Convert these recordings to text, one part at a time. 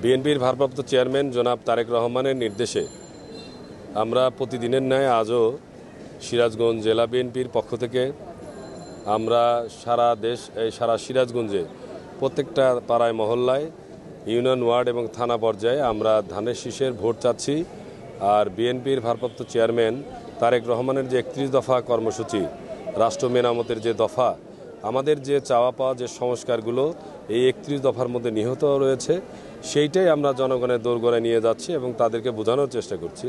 বিএনপির ভারপ্রাপ্ত চেয়ারম্যান জনাব তারেক রহমানের নির্দেশে আমরা প্রতিদিনের ন্যায় আজও সিরাজগঞ্জ জেলা বিএনপির পক্ষ থেকে আমরা সারা সিরাজগঞ্জে প্রত্যেকটা পাড়ায় মহল্লায় ইউনিয়ন ওয়ার্ড এবং থানা পর্যায়ে আমরা ধানের শীষের ভোট চাচ্ছি। আর বিএনপির ভারপ্রাপ্ত চেয়ারম্যান তারেক রহমানের যে 31 দফা কর্মসূচি, রাষ্ট্র মেরামতের যে দফা, আমাদের যে চাওয়া পাওয়া যে সংস্কারগুলো এই 31 দফার মধ্যে নিহিত রয়েছে, সেইটাই আমরা জনগণের দোরগোড়ায় নিয়ে যাচ্ছি এবং তাদেরকে বোঝানোর চেষ্টা করছি।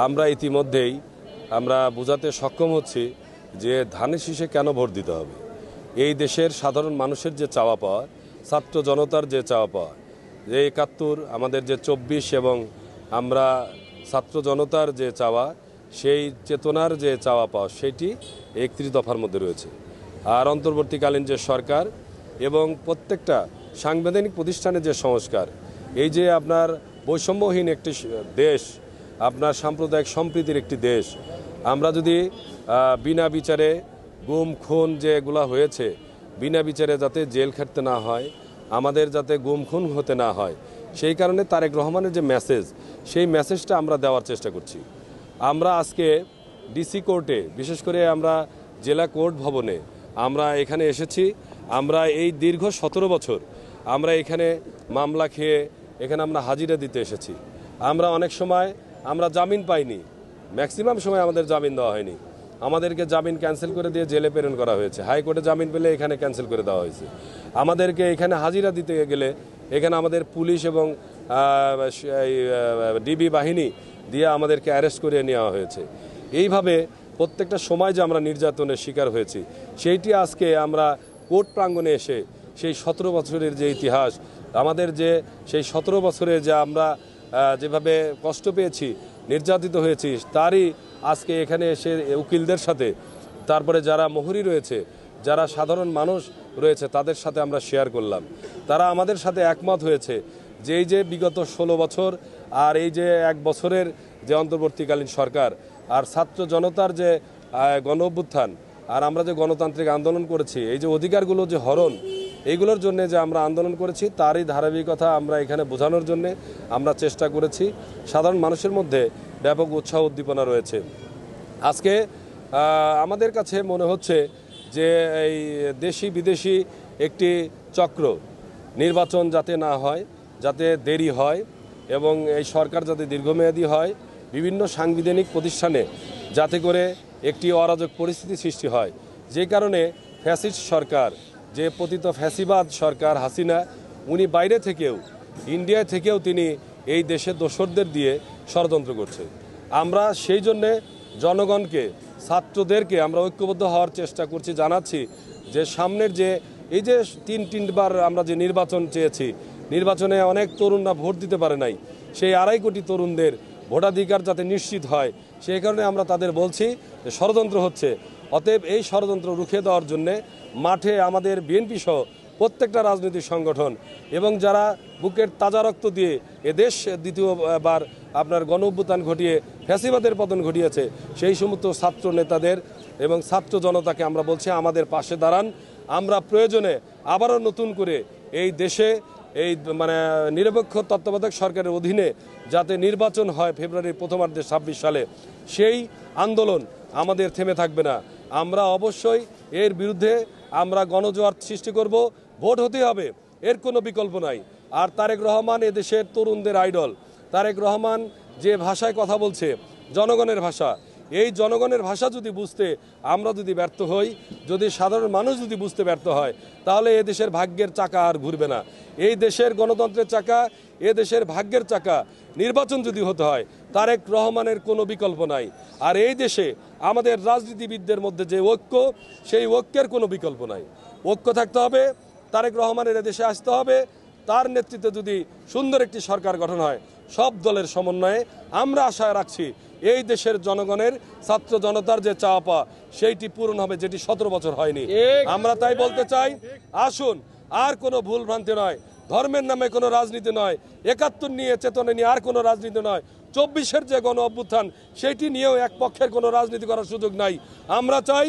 আমরা ইতিমধ্যেই আমরা বোঝাতে সক্ষম হচ্ছি যে ধানের শীষে কেন ভোট দিতে হবে। এই দেশের সাধারণ মানুষের যে চাওয়া পাওয়া, ছাত্র জনতার যে চাওয়া পাওয়া, যে 71 আমাদের যে 24 এবং আমরা ছাত্র জনতার যে চাওয়া, সেই চেতনার যে চাওয়া পাওয়া সেইটি 31 দফার মধ্যে রয়েছে। আর অন্তর্বর্তীকালীন যে সরকার এবং প্রত্যেকটা সাংবিধানিক প্রতিষ্ঠানের যে সংস্কার, এই যে আপনার বৈষম্যহীন একটি দেশ, আপনার সাম্প্রদায়িক সম্প্রীতির একটি দেশ, আমরা যদি বিনা বিচারে গুম খুন যেগুলো হয়েছে, বিনা বিচারে যাতে জেল খাটতে না হয়, আমাদের যাতে গুম খুন হতে না হয়, সেই কারণে তারেক রহমানের যে মেসেজ, সেই মেসেজটা আমরা দেওয়ার চেষ্টা করছি। আমরা আজকে ডিসি কোর্টে, বিশেষ করে আমরা জেলা কোর্ট ভবনে আমরা এখানে এসেছি। আমরা এই দীর্ঘ 17 বছর আমরা এখানে মামলা খেয়ে এখানে আমরা হাজিরা দিতে এসেছি। আমরা অনেক সময় আমরা জামিন পাইনি, ম্যাক্সিমাম সময় আমাদের জামিন দেওয়া হয়নি, আমাদেরকে জামিন ক্যান্সেল করে দিয়ে জেলে প্রেরণ করা হয়েছে। হাইকোর্টে জামিন পেলে এখানে ক্যান্সেল করে দেওয়া হয়েছে। আমাদেরকে এখানে হাজিরা দিতে গেলে এখানে আমাদের পুলিশ এবং ডিবি বাহিনী দিয়ে আমাদেরকে অ্যারেস্ট করে নেওয়া হয়েছে। এইভাবে প্রত্যেকটা সময় যে আমরা নির্যাতনের শিকার হয়েছি, সেইটি আজকে আমরা কোর্ট প্রাঙ্গণে এসে সেই 17 বছরের যে ইতিহাস, আমাদের যে সেই 17 বছরে যে আমরা যেভাবে কষ্ট পেয়েছি, নির্যাতিত হয়েছি, তারই আজকে এখানে এসে উকিলদের সাথে, তারপরে যারা মোহরি রয়েছে, যারা সাধারণ মানুষ রয়েছে, তাদের সাথে আমরা শেয়ার করলাম। তারা আমাদের সাথে একমত হয়েছে যে এই যে বিগত 16 বছর আর এই যে 1 বছরের যে অন্তর্বর্তীকালীন সরকার আর ছাত্র জনতার যে গণ অভ্যুত্থান আর আমরা যে গণতান্ত্রিক আন্দোলন করেছি, এই যে অধিকারগুলো যে হরণ, এইগুলোর জন্য যে আমরা আন্দোলন করেছি, তারই ধারাবাহিকতা আমরা এখানে বোঝানোর জন্য আমরা চেষ্টা করেছি। সাধারণ মানুষের মধ্যে ব্যাপক উৎসাহ উদ্দীপনা রয়েছে। আজকে আমাদের কাছে মনে হচ্ছে যে এই দেশি বিদেশি একটি চক্র, নির্বাচন যাতে না হয়, যাতে দেরি হয় এবং এই সরকার যাতে দীর্ঘমেয়াদী হয়, বিভিন্ন সাংবিধানিক প্রতিষ্ঠানে যাতে করে একটি অরাজক পরিস্থিতি সৃষ্টি হয়, যে কারণে ফ্যাসিস্ট সরকার, যে পতিত ফ্যাসিবাদ সরকার হাসিনা, উনি বাইরে থেকেও, ইন্ডিয়া থেকেও তিনি এই দেশের দোসরদের দিয়ে ষড়যন্ত্র করছে। আমরা সেই জন্যে জনগণকে, ছাত্রদেরকে আমরা ঐক্যবদ্ধ হওয়ার চেষ্টা করছি, জানাচ্ছি যে সামনের যে এই যে তিনবার আমরা যে নির্বাচন চেয়েছি, নির্বাচনে অনেক তরুণরা ভোট দিতে পারে নাই, সেই 2.5 কোটি তরুণদের ভোটাধিকার যাতে নিশ্চিত হয়, সেই কারণে আমরা তাদের বলছি যে ষড়যন্ত্র হচ্ছে। অতএব এই ষড়যন্ত্র রুখে দেওয়ার জন্যে মাঠে আমাদের বিএনপি সহ প্রত্যেকটা রাজনৈতিক সংগঠন এবং যারা বুকের তাজা রক্ত দিয়ে এদেশ দ্বিতীয়বার আপনার গণ অভ্যুত্থান ঘটিয়ে ফ্যাসিবাদের পতন ঘটিয়েছে, সেই সমস্ত ছাত্র নেতাদের এবং ছাত্র জনতাকে আমরা বলছি আমাদের পাশে দাঁড়ান। আমরা প্রয়োজনে আবারও নতুন করে এই দেশে এই নিরপেক্ষ তত্ত্বাবধায়ক সরকারের অধীনে যাতে নির্বাচন হয় ফেব্রুয়ারির প্রথমার্ধে 26 সালে, সেই আন্দোলন আমাদের থেমে থাকবে না। আমরা অবশ্যই এর বিরুদ্ধে আমরা গণজোয়ার সৃষ্টি করব। ভোট হতে হবে, এর কোনো বিকল্প নাই। আর তারেক রহমান এদেশের তরুণদের আইডল। তারেক রহমান যে ভাষায় কথা বলছে, জনগণের ভাষা, এই জনগণের ভাষা যদি বুঝতে আমরা যদি ব্যর্থ হই, যদি সাধারণ মানুষ যদি বুঝতে ব্যর্থ হয়, তাহলে এ দেশের ভাগ্যের চাকা আর ঘুরবে না। এই দেশের গণতন্ত্রের চাকা, এ দেশের ভাগ্যের চাকা, নির্বাচন যদি হতে হয়, তারেক রহমানের কোনো বিকল্প নাই। আর এই দেশে আমাদের রাজনীতিবিদদের মধ্যে যে ঐক্য, সেই ঐক্যের কোনো বিকল্প নাই। ঐক্য থাকতে হবে, তারেক রহমানের এদেশে আসতে হবে। তার নেতৃত্বে যদি সুন্দর একটি সরকার গঠন হয়, সব দলের সমন্বয়ে আমরা আশা রাখছি এই দেশের জনগণের, ছাত্র জনতার যে চাওয়া পাওয়া, সেইটি পূরণ হবে, যেটি 17 বছর হয়নি। আমরা তাই বলতে চাই, আসুন, আর কোনো ভুল ভ্রান্তি নয়, ধর্মের নামে কোনো রাজনীতি নয়, 71 নিয়ে চেতনা নিয়ে আর কোনো রাজনীতি নয়, 24-এর যে গণ অভ্যুত্থান সেইটি নিয়েও এক পক্ষের কোনো রাজনীতি করার সুযোগ নাই। আমরা চাই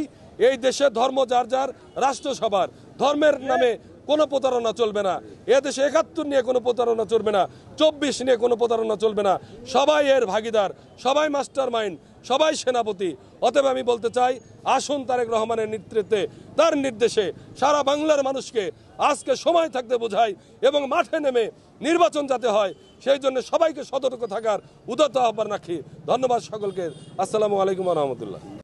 এই দেশে ধর্ম যার যার, রাষ্ট্র সবার, ধর্মের নামে কোনো প্রতারণা চলবে না। এদেশে ৭১ নিয়ে কোনো প্রতারণা চলবে না, ২৪ নিয়ে কোনো প্রতারণা চলবে না। সবাই এর ভাগিদার, সবাই মাস্টার মাইন্ড, সবাই সেনাপতি। অতএব আমি বলতে চাই, আসুন তারেক রহমানের নেতৃত্বে, তার নির্দেশে সারা বাংলার মানুষকে আজকে সময় থাকতে বোঝাই এবং মাঠে নেমে নির্বাচন যাতে হয় সেই জন্য সবাইকে সতর্ক থাকার উদাত্ত আহ্বান রাখি। ধন্যবাদ সকলকে। আসসালামু আলাইকুম ওয়া রাহমাতুল্লাহ।